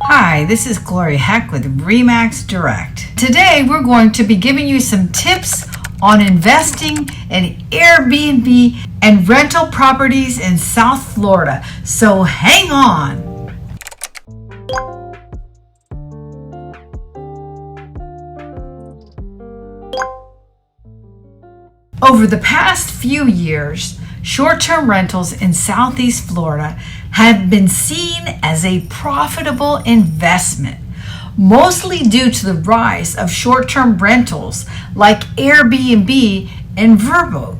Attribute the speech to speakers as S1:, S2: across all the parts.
S1: Hi, this is Gloria Heck with RE/MAX Direct. Today we're going to be giving you some tips on investing in Airbnb and rental properties in South Florida. So hang on. Over the past few years, short-term rentals in Southeast Florida have been seen as a profitable investment, mostly due to the rise of short-term rentals like Airbnb and VRBO.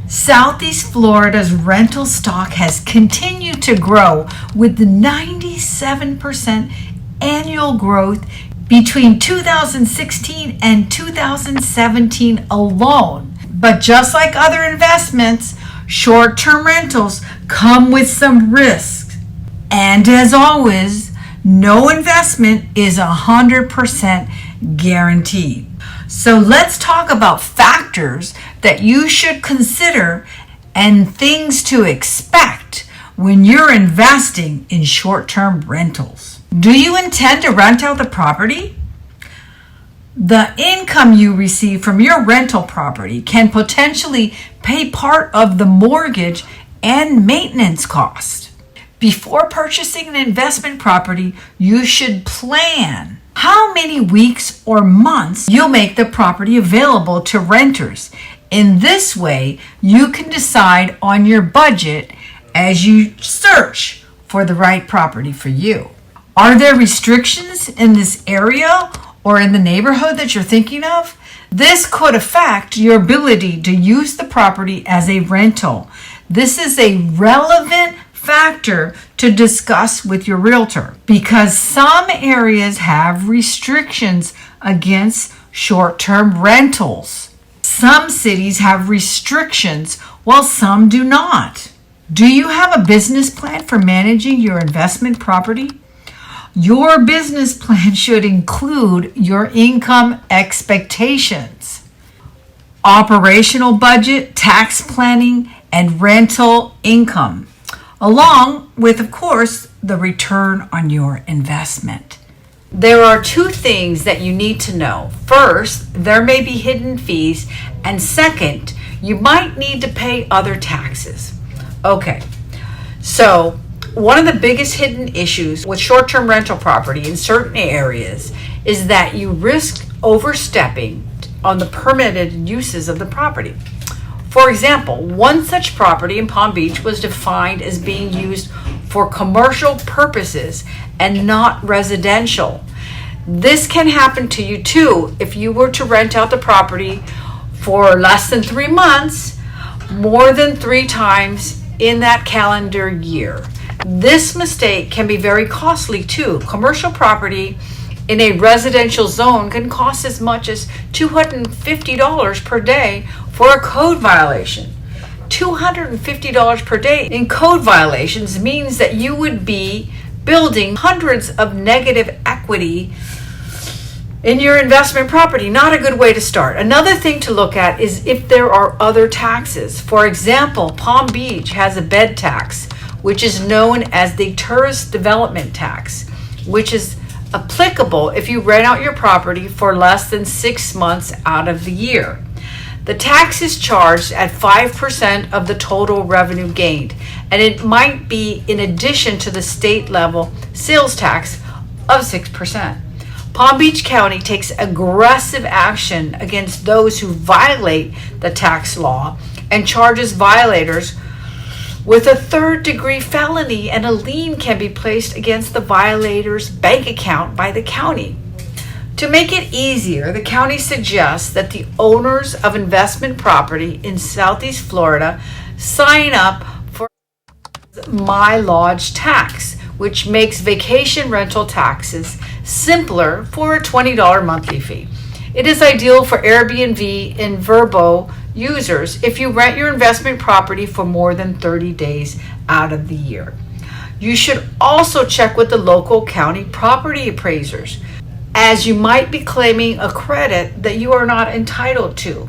S1: Southeast Florida's rental stock has continued to grow with 97% annual growth between 2016 and 2017 alone. But just like other investments, short-term rentals come with some risks. And as always, no investment is 100% guaranteed. So let's talk about factors that you should consider and things to expect when you're investing in short-term rentals. Do you intend to rent out the property? The income you receive from your rental property can potentially pay part of the mortgage and maintenance cost. Before purchasing an investment property, you should plan how many weeks or months you'll make the property available to renters. In this way, you can decide on your budget as you search for the right property for you. Are there restrictions in this area or in the neighborhood that you're thinking of? This could affect your ability to use the property as a rental. This is a relevant factor to discuss with your realtor because some areas have restrictions against short-term rentals. Some cities have restrictions while some do not. Do you have a business plan for managing your investment property? Your business plan should include your income expectations, operational budget, tax planning, and rental income, along with, of course, the return on your investment. There are two things that you need to know. First, there may be hidden fees, and second, you might need to pay other taxes. Okay, so one of the biggest hidden issues with short-term rental property in certain areas is that you risk overstepping on the permitted uses of the property. For example, one such property in Palm Beach was defined as being used for commercial purposes and not residential. This can happen to you too if you were to rent out the property for less than 3 months, more than 3 times in that calendar year. This mistake can be very costly too. Commercial property in a residential zone can cost as much as $250 per day for a code violation. $250 per day in code violations means that you would be building hundreds of negative equity in your investment property. Not a good way to start. Another thing to look at is if there are other taxes. For example, Palm Beach has a bed tax, which is known as the tourist development tax, which is applicable if you rent out your property for less than 6 months out of the year. The tax is charged at 5% of the total revenue gained, and it might be in addition to the state level sales tax of 6%. Palm Beach County takes aggressive action against those who violate the tax law and charges violators with a third-degree felony, and a lien can be placed against the violator's bank account by the county. To make it easier, the county suggests that the owners of investment property in Southeast Florida sign up for My Lodge tax, which makes vacation rental taxes simpler for a $20 monthly fee. It is ideal for Airbnb and VRBO users if you rent your investment property for more than 30 days out of the year. You should also check with the local county property appraisers, as you might be claiming a credit that you are not entitled to.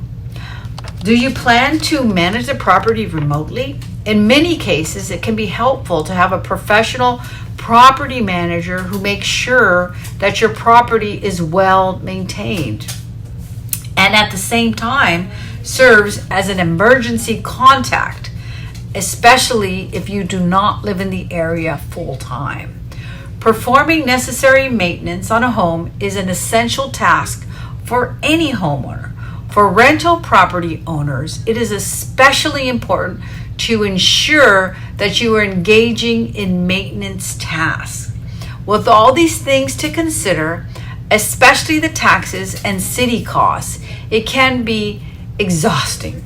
S1: Do you plan to manage the property remotely? In many cases, it can be helpful to have a professional property manager who makes sure that your property is well maintained, and at the same time serves as an emergency contact, especially if you do not live in the area full time. Performing necessary maintenance on a home is an essential task for any homeowner. For rental property owners, it is especially important to ensure that you are engaging in maintenance tasks. With all these things to consider, especially the taxes and city costs, it can be exhausting.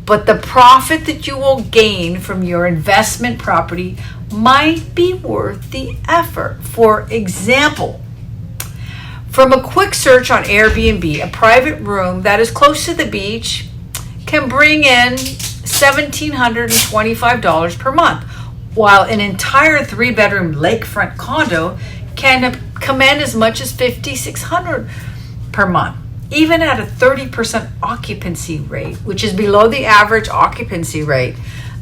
S1: But the profit that you will gain from your investment property might be worth the effort. For example, from a quick search on Airbnb, a private room that is close to the beach can bring in $1,725 per month, while an entire 3-bedroom lakefront condo can command as much as $5,600 per month. Even at a 30% occupancy rate, which is below the average occupancy rate,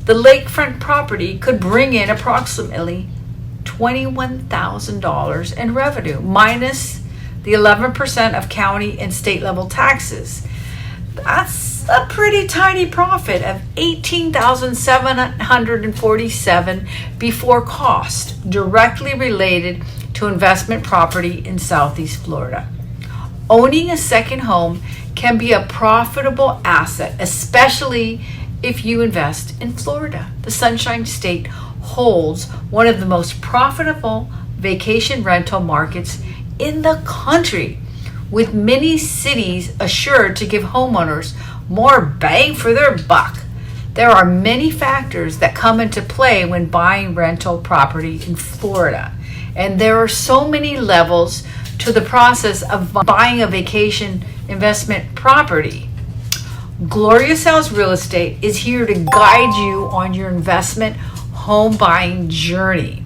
S1: the lakefront property could bring in approximately $21,000 in revenue, minus the 11% of county and state level taxes. That's a pretty tiny profit of $18,747 before cost, directly related to investment property in Southeast Florida. Owning a second home can be a profitable asset, especially if you invest in Florida. The Sunshine State holds one of the most profitable vacation rental markets in the country, with many cities assured to give homeowners more bang for their buck. There are many factors that come into play when buying rental property in Florida, and there are so many levels to the process of buying a vacation investment property. Gloria Sells Real Estate is here to guide you on your investment home buying journey.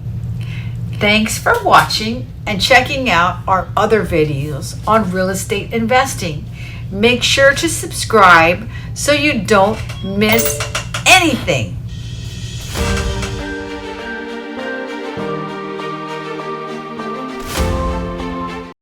S1: Thanks for watching and checking out our other videos on real estate investing. Make sure to subscribe so you don't miss anything.